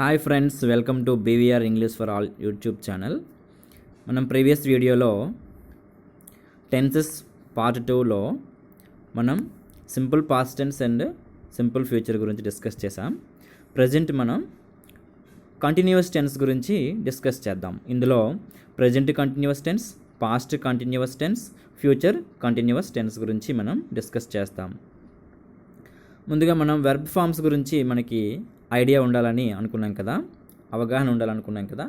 Hi friends, welcome to BVR English for all YouTube channel. మనం previous వీడియోలో tenses part 2లో మనం simple past tense and simple future గురించి discuss చేసాం. Present మనం కంటిన్యూస్ టెన్స్ గురించి డిస్కస్ చేద్దాం. ఇందులో present continuous tense, past continuous tense, future continuous tense గురించి మనం డిస్కస్ చేస్తాం. ముందుగా మనం వెర్బ్ ఫామ్స్ గురించి మనకి ఐడియా ఉండాలని అనుకున్నాం కదా, అవగాహన ఉండాలనుకున్నాం కదా.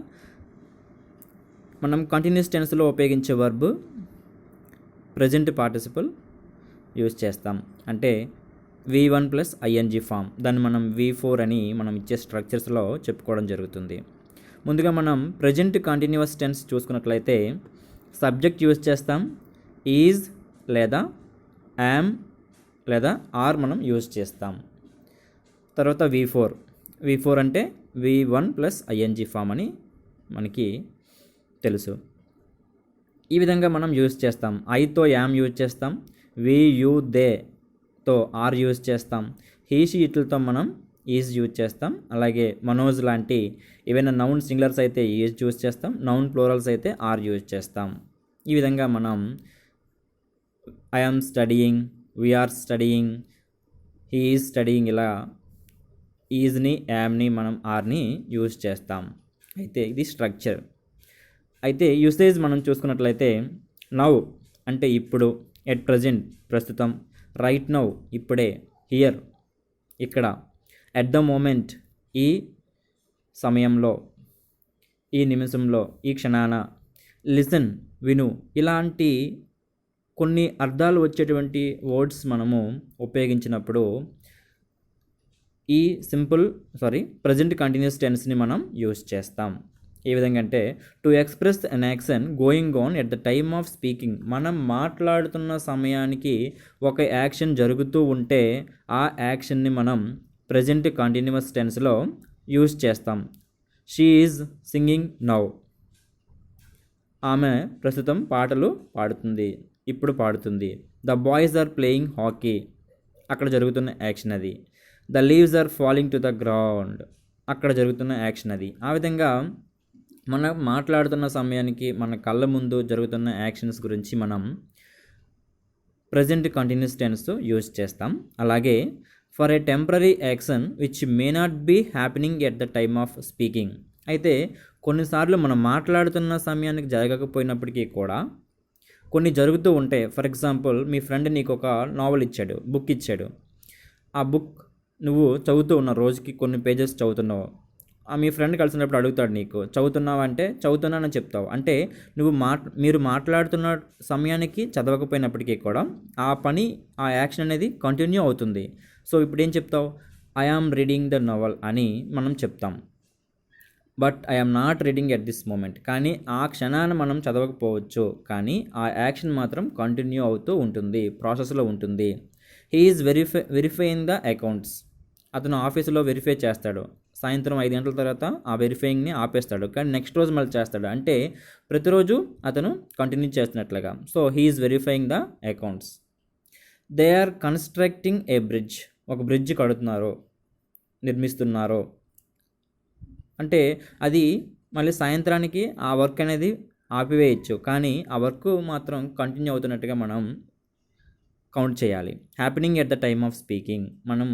మనం కంటిన్యూస్ టెన్స్లో ఉపయోగించే వర్బ్ ప్రజెంట్ పార్టిసిపల్ యూజ్ చేస్తాం. అంటే V1 ప్లస్ ING ఫామ్, దాన్ని మనం V4 అని మనం ఇచ్చే స్ట్రక్చర్స్లో చెప్పుకోవడం జరుగుతుంది. ముందుగా మనం ప్రజెంట్ కంటిన్యూస్ టెన్స్ చూసుకున్నట్లయితే సబ్జెక్ట్ యూజ్ చేస్తాం, ఈజ్ లేదా యామ్ లేదా ఆర్ మనం యూజ్ చేస్తాం. తర్వాత V4 అంటే V1 ప్లస్ ING ఫామ్ అని మనకి తెలుసు. ఈ విధంగా మనం యూజ్ చేస్తాం. ఐతో యామ్ యూజ్ చేస్తాం, వి యూ దేతో ఆర్ యూజ్ చేస్తాం, హీ షీ ఇట్లతో మనం ఈజ్ యూజ్ చేస్తాం. అలాగే మనోజ్ లాంటి ఏవైనా నౌన్ సింగులర్స్ అయితే ఈజ్ యూజ్ చేస్తాం, నౌన్ ప్లూరల్స్ అయితే ఆర్ యూజ్ చేస్తాం. ఈ విధంగా మనం I am studying, we are studying, he is studying, ఇలా ఈజ్ని యామ్ని మనం ఆర్ని యూజ్ చేస్తాం. అయితే ఇది స్ట్రక్చర్. అయితే యూసేజ్ మనం చూసుకున్నట్లయితే నౌ అంటే ఇప్పుడు, ఎట్ ప్రజెంట్ ప్రస్తుతం, రైట్ నౌ ఇప్పుడే, హియర్ ఇక్కడ, ఎట్ ద మూమెంట్ ఈ సమయంలో, ఈ నిమిషంలో, ఈ క్షణాన, లిసన్ విను, ఇలాంటి కొన్ని అర్థాలు వచ్చేటువంటి వర్డ్స్ మనము ఉపయోగించినప్పుడు ఈ ప్రజెంట్ కంటిన్యూస్ టెన్స్ని మనం యూజ్ చేస్తాం. ఏ విధంగా అంటే to express an action going on at the time of speaking, మనం మాట్లాడుతున్న సమయానికి ఒక యాక్షన్ జరుగుతూ ఉంటే ఆ యాక్షన్ని మనం ప్రజెంట్ కంటిన్యూస్ టెన్స్లో యూజ్ చేస్తాం. షీ ఈజ్ సింగింగ్ నౌ, ఆమె ప్రస్తుతం పాటలు పాడుతుంది, ఇప్పుడు పాడుతుంది. The boys are playing hockey, అక్కడ జరుగుతున్న యాక్షన్ అది. The leaves are falling to the ground, అక్కడ జరుగుతున్న యాక్షన్ అది. ఆ విధంగా మనం మాట్లాడుతున్న సమయానికి మన కళ్ళ ముందు జరుగుతున్న యాక్షన్స్ గురించి మనం ప్రజెంట్ కంటిన్యూస్ టెన్స్ యూజ్ చేస్తాం. అలాగే for a temporary action which may not be happening at the time of speaking, అయితే కొన్నిసార్లు మనం మాట్లాడుతున్న సమయానికి జరగకపోయినప్పటికీ కూడా కొన్ని జరుగుతూ ఉంటాయి. ఫర్ ఎగ్జాంపుల్, మీ ఫ్రెండ్ నీకు ఒక నావెల్ ఇచ్చాడు, బుక్ ఇచ్చాడు. ఆ బుక్ నువ్వు చదువుతూ ఉన్నావు, రోజుకి కొన్ని పేజెస్ చదువుతున్నావు. మీ ఫ్రెండ్ కలిసినప్పుడు అడుగుతాడు, నీకు చదువుతున్నావు అంటే చదువుతున్నానని చెప్తావు. అంటే నువ్వు మీరు మాట్లాడుతున్న సమయానికి చదవకపోయినప్పటికీ కూడా ఆ యాక్షన్ అనేది కంటిన్యూ అవుతుంది. సో ఇప్పుడు ఏం చెప్తావు? I am reading the novel అని మనం చెప్తాం. But I am not reading at this moment, కానీ ఆ క్షణాన్ని మనం చదవకపోవచ్చు, కానీ ఆ యాక్షన్ మాత్రం కంటిన్యూ అవుతూ ఉంటుంది, ప్రాసెస్లో ఉంటుంది. He is verifying the accounts, అతను ఆఫీసులో వెరిఫై చేస్తాడు. సాయంత్రం 5 గంటల తర్వాత ఆ వెరిఫైయింగ్ని ఆపేస్తాడు, కానీ నెక్స్ట్ రోజు మళ్ళీ చేస్తాడు. అంటే ప్రతిరోజు అతను కంటిన్యూ చేస్తున్నట్లుగా. So he is verifying the accounts. They are constructing a bridge, ఒక బ్రిడ్జ్ కడుతున్నారు, నిర్మిస్తున్నారు. అంటే అది మళ్ళీ సాయంత్రానికి ఆ వర్క్ అనేది ఆపివేయచ్చు, కానీ ఆ వర్క్ మాత్రం కంటిన్యూ అవుతున్నట్టుగా మనం కౌంట్ చేయాలి. Happening at the time of speaking, మనం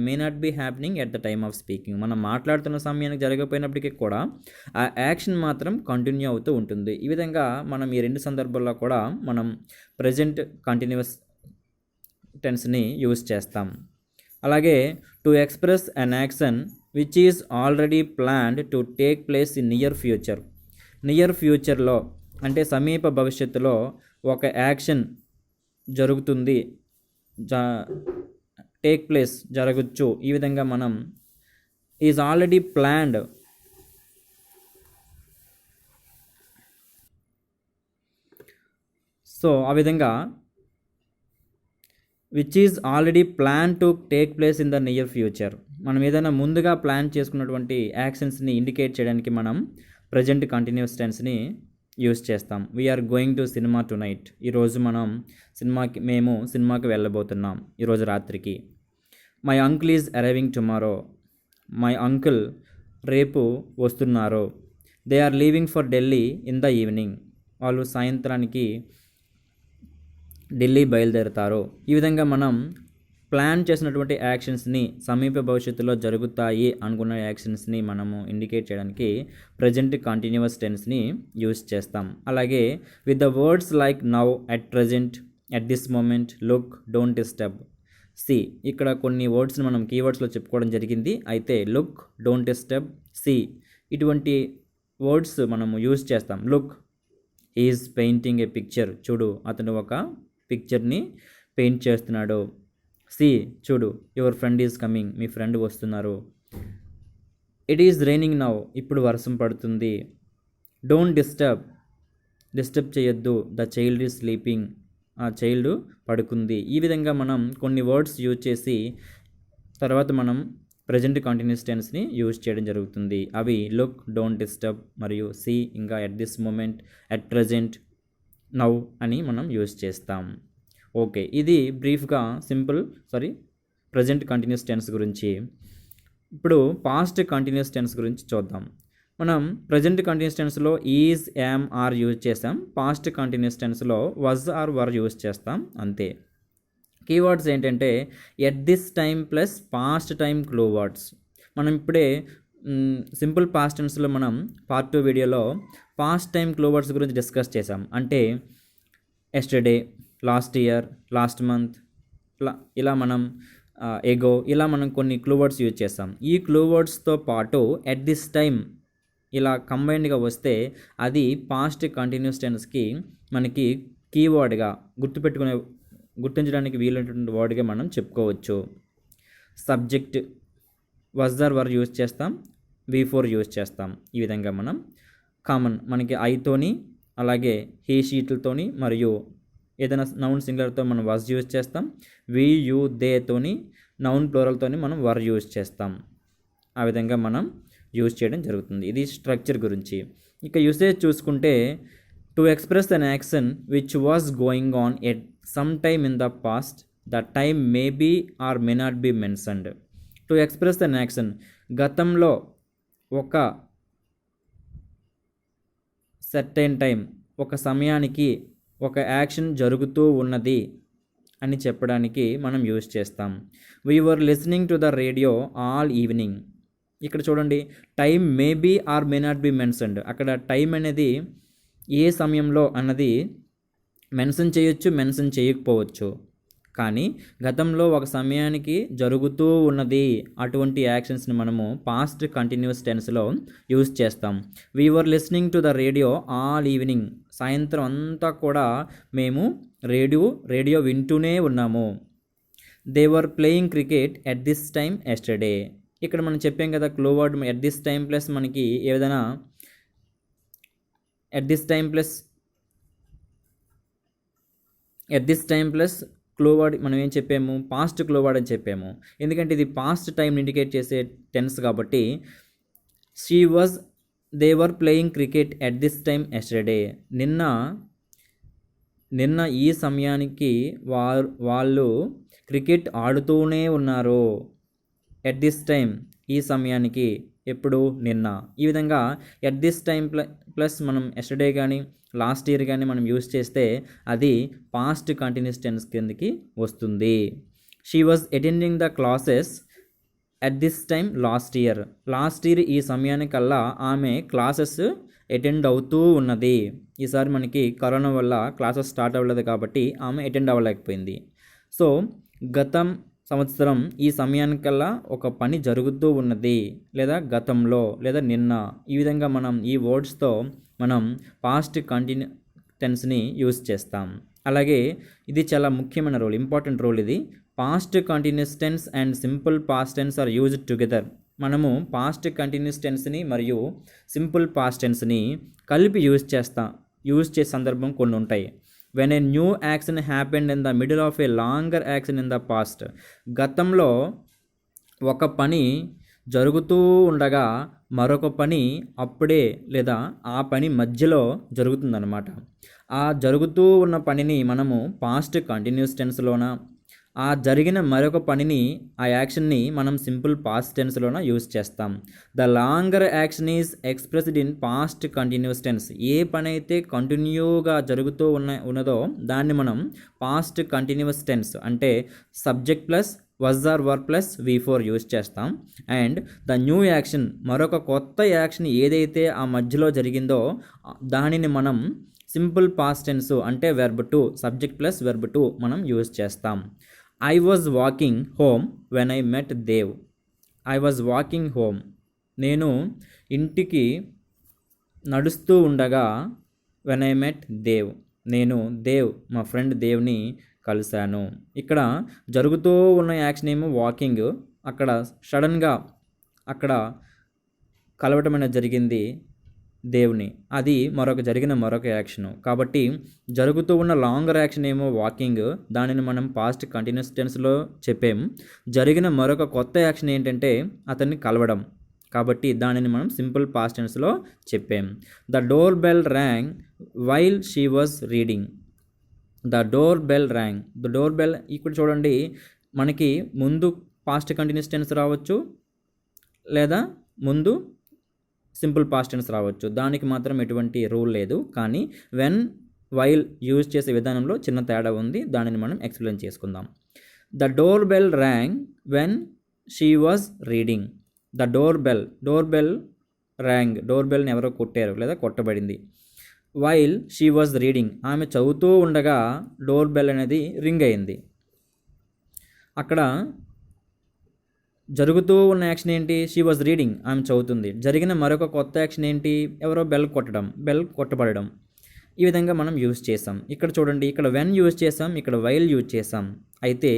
may not be happening at the time of speaking, మనం మాట్లాడుతున్న సమయానికి జరగకపోయినప్పటికీ కూడా ఆ యాక్షన్ మాత్రం కంటిన్యూ అవుతూ ఉంటుంది. ఈ విధంగా మనం ఈ రెండు సందర్భాల్లో కూడా మనం ప్రజెంట్ కంటిన్యూస్ టెన్స్ని యూజ్ చేస్తాం. అలాగే to express an action which is already planned to take place in near future, near ఫ్యూచర్లో అంటే సమీప భవిష్యత్తులో ఒక యాక్షన్ జరుగుతుంది, టేక్ ప్లేస్ జరగచ్చు. ఈ విధంగా మనం ఈజ్ ఆల్రెడీ ప్లాన్డ్, సో ఆ విధంగా which is already plan to take place in the near future, మనం ఏదైనా ముందుగా ప్లాన్ చేసుకున్నటువంటి యాక్షన్స్ని ఇండికేట్ చేయడానికి మనం ప్రజెంట్ కంటిన్యూస్ టెన్స్ని యూజ్ చేస్తాం. We are going to cinema tonight, ఈరోజు మనం సినిమాకి వెళ్ళబోతున్నాం ఈరోజు రాత్రికి. My uncle is arriving tomorrow, my uncle రేపు వస్తున్నారో. They are leaving for Delhi in the evening. వాళ్ళు సాయంత్రానికి ఢిల్లీ బయలుదేరుతారు. ఈ విధంగా మనం ప్లాన్ చేసినటువంటి యాక్షన్స్ని సమీప భవిష్యత్తులో జరుగుతాయి అనుకున్న యాక్షన్స్ని మనము ఇండికేట్ చేయడానికి ప్రజెంట్ కంటిన్యూస్ టెన్స్ని యూస్ చేస్తాం. అలాగే with the words like now, at present, at this moment, look, don't disturb, see, ఇక్కడ కొన్ని వర్డ్స్ని మనం కీవర్డ్స్లో చెప్పుకోవడం జరిగింది. అయితే లుక్, డోంట్ డిస్టర్బ్, సి ఇటువంటి వర్డ్స్ మనము యూస్ చేస్తాం. Look, is painting a picture, చూడు అతను ఒక పిక్చర్ని పెయింట్ చేస్తున్నాడు. సి, చూడు, యువర్ ఫ్రెండ్ ఈజ్ కమింగ్, మీ ఫ్రెండ్ వస్తున్నారు. ఇట్ ఈజ్ రైనింగ్ నౌ, ఇప్పుడు వర్షం పడుతుంది. డోంట్ డిస్టర్బ్ చేయొద్దు. ద చైల్డ్ ఈజ్ స్లీపింగ్, ఆ చైల్డ్ పడుకుంది. ఈ విధంగా మనం కొన్ని వర్డ్స్ యూజ్ చేసి తర్వాత మనం ప్రజెంట్ కంటిన్యూస్ టెన్స్ని యూజ్ చేయడం జరుగుతుంది. అవి లుక్, డోంట్ డిస్టర్బ్ మరియు సి, ఇంకా at this moment, at present, now అని మనం యూజ్ చేస్తాం. ఓకే, ఇది బ్రీఫ్గా ప్రజెంట్ కంటిన్యూస్ టెన్స్ గురించి. ఇప్పుడు పాస్ట్ కంటిన్యూస్ టెన్స్ గురించి చూద్దాం. మనం ప్రజెంట్ కంటిన్యూస్ టెన్స్లో ఈజ్, యామ్, ఆర్ యూజ్ చేస్తాం. పాస్ట్ కంటిన్యూస్ టెన్స్లో వాజ్ ఆర్ వర్ యూజ్ చేస్తాం, అంతే. కీవర్డ్స్ ఏంటంటే at this time plus past time clue words. మనం ఇప్పుడే సింపుల్ పాస్ట్ టెన్స్లో మనం పార్ట్ 2 వీడియోలో పాస్ట్ టైం క్లూ వర్డ్స్ గురించి డిస్కస్ చేసాం. అంటే yesterday, last year, last month, ఇలా మనం ఎగో, ఇలా మనం కొన్ని క్లూ వర్డ్స్ యూజ్ చేస్తాం. ఈ క్లూ వర్డ్స్తో పాటు ఎట్ దిస్ టైం ఇలా కంబైన్డ్గా వస్తే అది పాస్ట్ కంటిన్యూస్ టెన్స్కి మనకి కీవర్డ్గా గుర్తించడానికి వీలైనటువంటి వర్డ్గా మనం చెప్పుకోవచ్చు. Subject was or were use చేస్తాం, V4 యూజ్ చేస్తాం. ఈ విధంగా మనం కామన్ మనకి ఐతోని, అలాగే హీ, షీట్లతోని, మరియు ఏదైనా నౌన్ సింగులర్తో మనం వాజ్ యూజ్ చేస్తాం. వి, యూ, దేతోని, నౌన్ ప్లూరల్తోని మనం వర్ యూజ్ చేస్తాం. ఆ విధంగా మనం యూజ్ చేయడం జరుగుతుంది. ఇది స్ట్రక్చర్ గురించి. ఇక యూసేజ్ చూసుకుంటే to express an action which was going on at some time in the past, the time may be or may not be mentioned. To express an action, గతంలో ఒక సర్టెన్ టైం, ఒక సమయానికి ఒక action జరుగుతూ ఉన్నది అని చెప్పడానికి మనం యూజ్ చేస్తాం. We were listening to the radio all evening. ఇక్కడ చూడండి, time may be or may not be mentioned. అక్కడ టైం అనేది ఏ సమయంలో అన్నది మెన్షన్ చేయొచ్చు, మెన్షన్ చేయకపోవచ్చు. కానీ గతంలో ఒక సమయానికి జరుగుతూ ఉన్నది, అటువంటి యాక్షన్స్ని మనము పాస్ట్ కంటిన్యూస్ టెన్స్లో యూజ్ చేస్తాం. We were listening to the radio all evening. సాయంత్రం అంతా కూడా మేము రేడియో వింటూనే ఉన్నాము. They were playing cricket at this time yesterday. ఇక్కడ మనం చెప్పాం కదా clue word at this time plus మనకి ఏదైనా at this time plus clue word మనం ఏం చెప్పాము, పాస్ట్ క్లూ వర్డ్ అని చెప్పాము. ఎందుకంటే ఇది పాస్ట్ టైం ఇండికేట్ చేసే టెన్స్ కాబట్టి. They were playing cricket at this time yesterday. నిన్న ఈ సమయానికి వాళ్ళు క్రికెట్ ఆడుతూనే ఉన్నారు. ఎట్ దిస్ టైం, ఈ సమయానికి, ఎప్పుడు, నిన్న. ఈ విధంగా ఎట్ దిస్ టైం ప్లస్ మనం ఎస్టర్డే కానీ లాస్ట్ ఇయర్ కానీ మనం యూజ్ చేస్తే అది పాస్ట్ కంటిన్యూస్ టెన్స్ కిందకి వస్తుంది. She was attending the classes at this time last year. Last year ఈ సమయానికల్లా ఆమె క్లాసెస్ అటెండ్ అవుతూ ఉన్నది. ఈసారి మనకి కరోనా వల్ల క్లాసెస్ స్టార్ట్ అవ్వలేదు కాబట్టి ఆమె అటెండ్ అవ్వలేకపోయింది. సో గతం సంవత్సరం ఈ సమయానికల్లా ఒక పని జరుగుతూ ఉన్నది, లేదా గతంలో, లేదా నిన్న. ఈ విధంగా మనం ఈ వర్డ్స్తో మనం పాస్ట్ కంటిన్యూ టెన్స్ని యూజ్ చేస్తాం. అలాగే ఇది చాలా ముఖ్యమైన రోల్, ఇంపార్టెంట్ రోల్ ఇది. Past continuous tense and simple past tense are used together. మనము పాస్ట్ కంటిన్యూస్ టెన్స్ని మరియు సింపుల్ పాస్ట్ టెన్స్ని కలిపి యూజ్ చేసే సందర్భం కొన్ని ఉంటాయి. when a new action happened in the middle of a longer action in the past. గతంలో ఒక పని జరుగుతూ ఉండగా మరొక పని అప్పుడే లేదా ఆ పని మధ్యలో జరుగుతుందన్నమాట. ఆ జరుగుతూ ఉన్న పనిని మనము పాస్ట్ కంటిన్యూస్ టెన్స్లోన, ఆ జరిగిన మరొక పనిని, ఆ యాక్షన్ని మనం సింపుల్ పాస్ట్ టెన్స్లోన యూజ్ చేస్తాం. The longer action is expressed in past continuous tense. ఏ పని అయితే కంటిన్యూగా జరుగుతూ ఉన్నదో దాన్ని మనం పాస్ట్ కంటిన్యూస్ టెన్స్ అంటే subject plus was or were plus V4 use చేస్తాం. అండ్ ద న్యూ యాక్షన్, మరొక కొత్త యాక్షన్ ఏదైతే ఆ మధ్యలో జరిగిందో దానిని మనం సింపుల్ పాస్ట్ టెన్స్ అంటే verb two, subject plus verb two మనం యూజ్ చేస్తాం. I was walking home when I met Dev. I was walking home, నేను ఇంటికి నడుస్తూ ఉండగా, వెన్ ఐ మెట్ దేవ్, నేను మా ఫ్రెండ్ దేవ్ని కలిశాను. ఇక్కడ జరుగుతూ ఉన్న యాక్షన్ ఏమో వాకింగ్, అక్కడ సడన్గా అక్కడ కలవటం అనేది జరిగింది దేవుని, అది జరిగిన మరొక యాక్షను. కాబట్టి జరుగుతూ ఉన్న లాంగర్ యాక్షన్ ఏమో వాకింగ్, దానిని మనం పాస్ట్ కంటిన్యూస్ టెన్స్లో చెప్పాం. జరిగిన మరొక కొత్త యాక్షన్ ఏంటంటే అతన్ని కలవడం, కాబట్టి దానిని మనం సింపుల్ పాస్ట్ టెన్స్లో చెప్పాం. The door bell rang while she was reading. The door bell rang. The door bell ఇక్కడ చూడండి, మనకి ముందు పాస్ట్ కంటిన్యూస్ టెన్స్ రావచ్చు, లేదా ముందు సింపుల్ పాస్ట్ టెన్స్ రావచ్చు. దానికి మాత్రం ఎటువంటి రూల్ లేదు. కానీ వెన్, వైల్ యూజ్ చేసే విధానంలో చిన్న తేడా ఉంది. దానిని మనం ఎక్స్ప్లెయిన్ చేసుకుందాం. The door bell rang when she was reading. The door bell rang, door బెల్ని ఎవరో కొట్టారు లేదా కొట్టబడింది. వైల్ షీ వాజ్ రీడింగ్, ఆమె చదువుతూ ఉండగా డోర్ బెల్ అనేది రింగ్ అయింది. అక్కడ జరుగుతూ ఉన్న యాక్షన్ ఏంటి? షీ వాజ్ రీడింగ్, ఆమె చదువుతుంది. జరిగిన మరొక కొత్త యాక్షన్ ఏంటి? ఎవరో బెల్ కొట్టబడడం. ఈ విధంగా మనం యూజ్ చేసాం. ఇక్కడ చూడండి, ఇక్కడ వెన్ యూజ్ చేసాం, ఇక్కడ వైల్ యూజ్ చేసాం. అయితే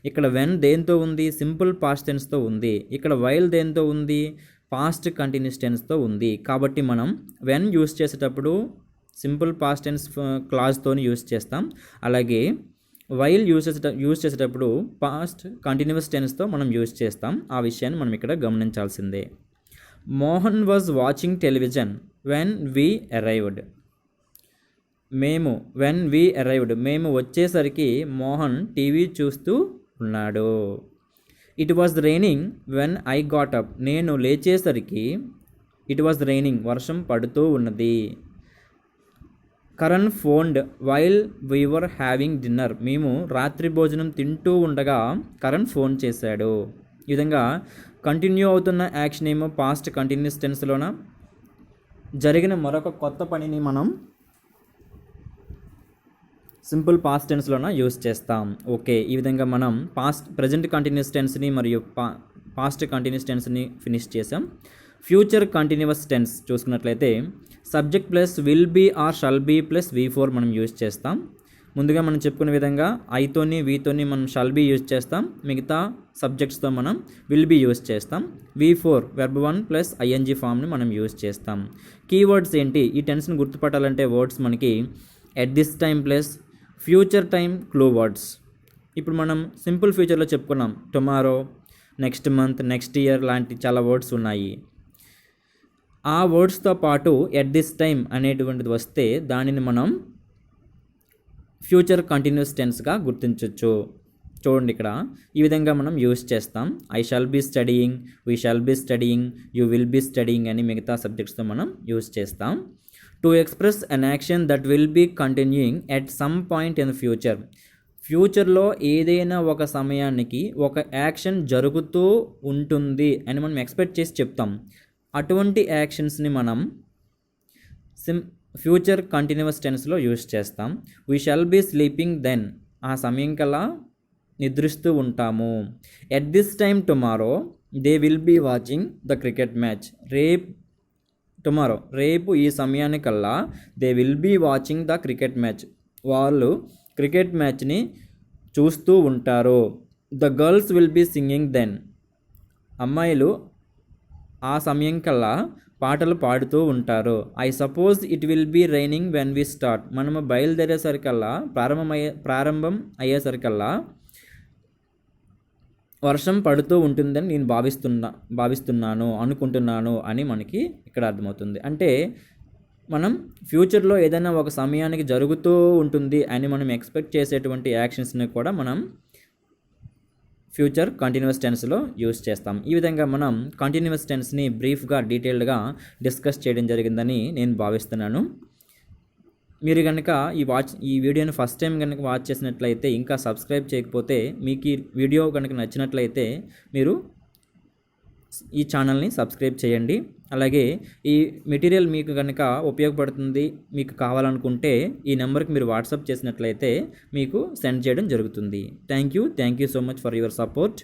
ఇక్కడ వెన్ దేంతో ఉంది? సింపుల్ పాస్ట్ టెన్స్తో ఉంది. ఇక్కడ వైల్ దేంతో ఉంది? పాస్ట్ కంటిన్యూస్ టెన్స్తో ఉంది. కాబట్టి మనం వెన్ యూజ్ చేసేటప్పుడు సింపుల్ పాస్ట్ టెన్స్ క్లాజ్తో యూజ్ చేస్తాం. అలాగే వైల్ యూజ్ చేసేటప్పుడు పాస్ట్ కంటిన్యూస్ టెన్స్తో మనం యూజ్ చేస్తాం. ఆ విషయాన్ని మనం ఇక్కడ గమనించాల్సిందే. Mohan was watching television when we arrived. మేము వచ్చేసరికి మోహన్ టీవీ చూస్తూ ఉన్నాడు. It was raining when I got up. నేను లేచేసరికి ఇట్ వాజ్ రైనింగ్, వర్షం పడుతూ ఉన్నది. Karan phoned while we were having dinner. మేము రాత్రి భోజనం తింటూ ఉండగా కరణ్ ఫోన్ చేశాడు. ఈ విధంగా కంటిన్యూ అవుతున్న యాక్షన్ ఏమో పాస్ట్ కంటిన్యూస్ టెన్స్లోన, జరిగిన మరొక కొత్త పనిని మనం సింపుల్ పాస్ట్ టెన్స్లోన యూజ్ చేస్తాం. ఓకే, ఈ విధంగా మనం ప్రజెంట్ కంటిన్యూస్ టెన్స్ని మరియు పాస్ట్ కంటిన్యూస్ టెన్స్ని ఫినిష్ చేసాం. ఫ్యూచర్ కంటిన్యూస్ టెన్స్ చూసుకున్నట్లయితే subject plus will be or shall be plus V4 మనం యూజ్ చేస్తాం. ముందుగా మనం చెప్పుకునే విధంగా ఐతోని వీతోని మనం షల్ బీ యూజ్ చేస్తాం. మిగతా సబ్జెక్ట్స్తో మనం విల్ బీ యూజ్ చేస్తాం. V4 వెర్బ్ 1 ప్లస్ ING ఫామ్ని మనం యూజ్ చేస్తాం. కీవర్డ్స్ ఏంటి? ఈ టెన్స్ని గుర్తుపట్టాలంటే వర్డ్స్ మనకి at this time plus future time clue words. ఇప్పుడు మనం సింపుల్ ఫ్యూచర్లో చెప్పుకున్నాం, tomorrow, next month, next year లాంటి చాలా వర్డ్స్ ఉన్నాయి. ఆ వర్డ్స్తో పాటు ఎట్ దిస్ టైం అనేటువంటిది వస్తే దానిని మనం ఫ్యూచర్ కంటిన్యూస్ టెన్స్గా గుర్తించవచ్చు. చూడండి, ఇక్కడ ఈ విధంగా మనం యూజ్ చేస్తాం. I shall be studying, we shall be studying, you will be studying అని మిగతా సబ్జెక్ట్స్తో మనం యూజ్ చేస్తాం. To express an action that will be continuing at some point in the future. ఫ్యూచర్లో ఏదైనా ఒక సమయానికి ఒక యాక్షన్ జరుగుతూ ఉంటుంది అని మనం ఎక్స్పెక్ట్ చేసి చెప్తాం. అటువంటి యాక్షన్స్ని మనం ఫ్యూచర్ కంటిన్యూస్ టెన్స్లో యూజ్ చేస్తాం. We shall be sleeping then, ఆ సమయం కల్లా నిద్రిస్తూ ఉంటాము. At this time tomorrow they will be watching the cricket match. రేపు ఈ సమయానికల్లా they will be watching the cricket match, వాళ్ళు క్రికెట్ మ్యాచ్ని చూస్తూ ఉంటారు. The girls will be singing then, అమ్మాయిలు ఆ సమయం కల్లా పాటలు పాడుతూ ఉంటారు. I suppose it will be raining when we start. మనము బయలుదేరేసరికల్లా ప్రారంభం అయ్యేసరికల్లా వర్షం పడుతూ ఉంటుందని నేను భావిస్తున్నాను అనుకుంటున్నాను అని మనకి ఇక్కడ అర్థమవుతుంది. అంటే మనం ఫ్యూచర్లో ఏదైనా ఒక సమయానికి జరుగుతూ ఉంటుంది అని మనం ఎక్స్పెక్ట్ చేసేటువంటి యాక్షన్స్ని కూడా మనం ఫ్యూచర్ కంటిన్యూస్ టెన్స్లో యూస్ చేస్తాం. ఈ విధంగా మనం కంటిన్యూస్ టెన్స్ని బ్రీఫ్గా డీటెయిల్డ్గా డిస్కస్ చేయడం జరిగిందని నేను భావిస్తున్నాను. మీరు కనుక ఈ వీడియోని ఫస్ట్ టైం కనుక వాచ్ చేసినట్లయితే, ఇంకా సబ్స్క్రైబ్ చేయకపోతే, మీకు ఈ వీడియో కనుక నచ్చినట్లయితే మీరు ఈ ఛానల్ని సబ్స్క్రైబ్ చేయండి. అలాగే ఈ మెటీరియల్ మీకు కనుక ఉపయోగపడుతుంది, మీకు కావాలనుకుంటే ఈ నెంబర్కి మీరు వాట్సాప్ చేసినట్లయితే మీకు సెండ్ చేయడం జరుగుతుంది. Thank you so much for your support.